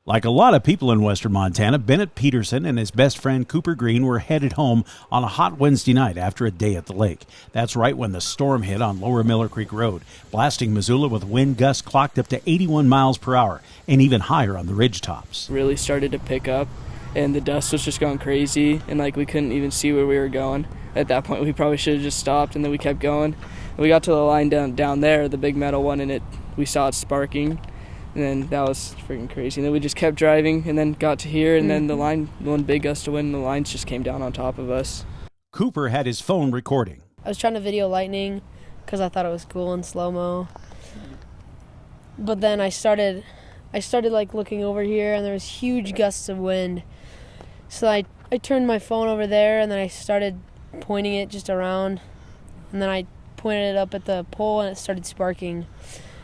Like a lot of people in western Montana, Bennett Peterson and his best friend Cooper Green were headed home on a hot Wednesday night after a day at the lake. That's right when the storm hit on Lower Miller Creek Road, blasting Missoula with wind gusts clocked up to 81 miles per hour and even higher on the ridge tops. Really started to pick up, and the dust was just going crazy, and we couldn't even see where we were going. At that point, we probably should have just stopped, and then we kept going. And we got to the line down there, the big metal one, and we saw it sparking. And then that was freaking crazy. And then we just kept driving and then got to here, and then the one big gust of wind, and the lines just came down on top of us. Cooper had his phone recording. I was trying to video lightning because I thought it was cool in slow-mo. But then I started looking over here, and there was huge gusts of wind. So I turned my phone over there, and then I started pointing it just around. And then I pointed it up at the pole, and it started sparking.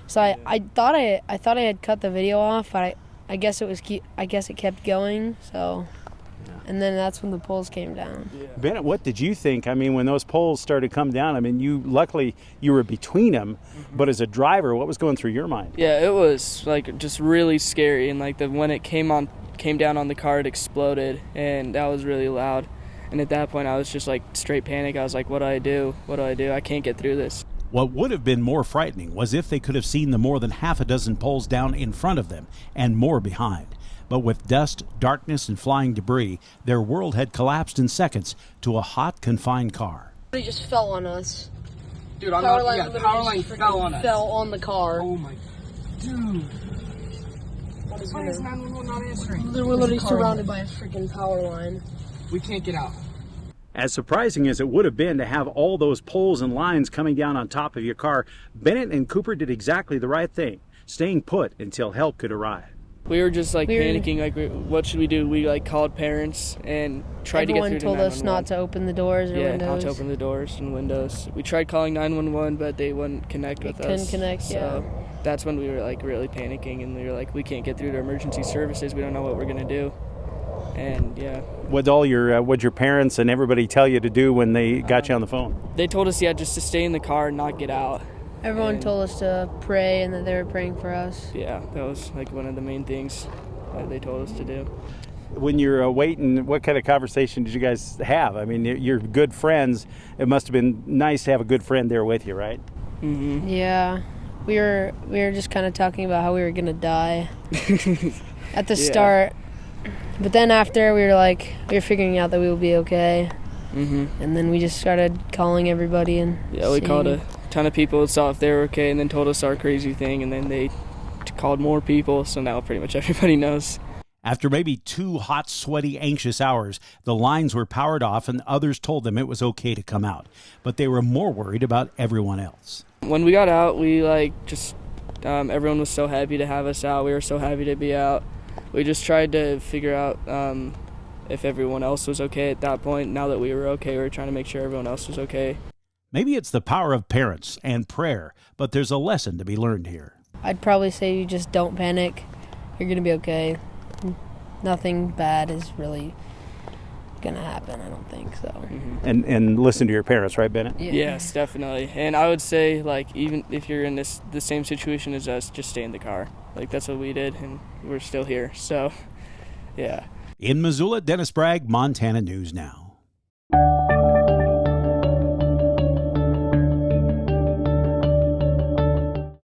So I thought I had cut the video off, but I guess it kept going. So, and then that's when the poles came down. Yeah. Bennett, what did you think? I mean, when those poles started to come down, I mean, luckily you were between them, but as a driver, what was going through your mind? Yeah, it was just really scary, and when it came down on the car, it exploded, and that was really loud. And at that point, I was just straight panic. I was like, what do I do? What do I do? I can't get through this. What would have been more frightening was if they could have seen the more than half a dozen poles down in front of them and more behind. But with dust, darkness, and flying debris, their world had collapsed in seconds to a hot, confined car. It just fell on us. Dude, power line fell on us. Fell on the car. Oh my, dude. Why is 911 not answering? We're literally surrounded by a freaking power line. We can't get out. As surprising as it would have been to have all those poles and lines coming down on top of your car, Bennett and Cooper did exactly the right thing, staying put until help could arrive. We were just panicking, what should we do? We called parents and tried to get through to 911. Everyone told us not to open the doors or windows. Yeah, not to open the doors and windows. We tried calling 911, but they wouldn't connect with us. Couldn't connect, so that's when we were really panicking, and we were we can't get through to emergency services. We don't know what we're gonna do. And what'd your parents and everybody tell you to do when they got you on the phone? They told us, just to stay in the car and not get out. Everyone told us to pray, and that they were praying for us. Yeah, that was one of the main things that they told us to do. When you're waiting, what kind of conversation did you guys have? I mean, you're good friends. It must have been nice to have a good friend there with you, right? Mm-hmm. Yeah, we were just kind of talking about how we were gonna die at the start. But then after, we were figuring out that we would be okay. Mm-hmm. And then we just started calling everybody and we called a ton of people and saw if they were okay, and then told us our crazy thing, and then they called more people, so now pretty much everybody knows. After maybe 2 hot, sweaty, anxious hours, the lines were powered off and others told them it was okay to come out. But they were more worried about everyone else. When we got out, we everyone was so happy to have us out. We were so happy to be out. We just tried to figure out if everyone else was okay at that point. Now that we were okay, we were trying to make sure everyone else was okay. Maybe it's the power of parents and prayer, but there's a lesson to be learned here. I'd probably say you just don't panic. You're going to be okay. Nothing bad is really going to happen, I don't think so. Mm-hmm. And listen to your parents, right, Bennett? Yeah. Yes, definitely. And I would say, even if you're in the same situation as us, just stay in the car. That's what we did, and we're still here. So, yeah. In Missoula, Dennis Bragg, Montana News Now.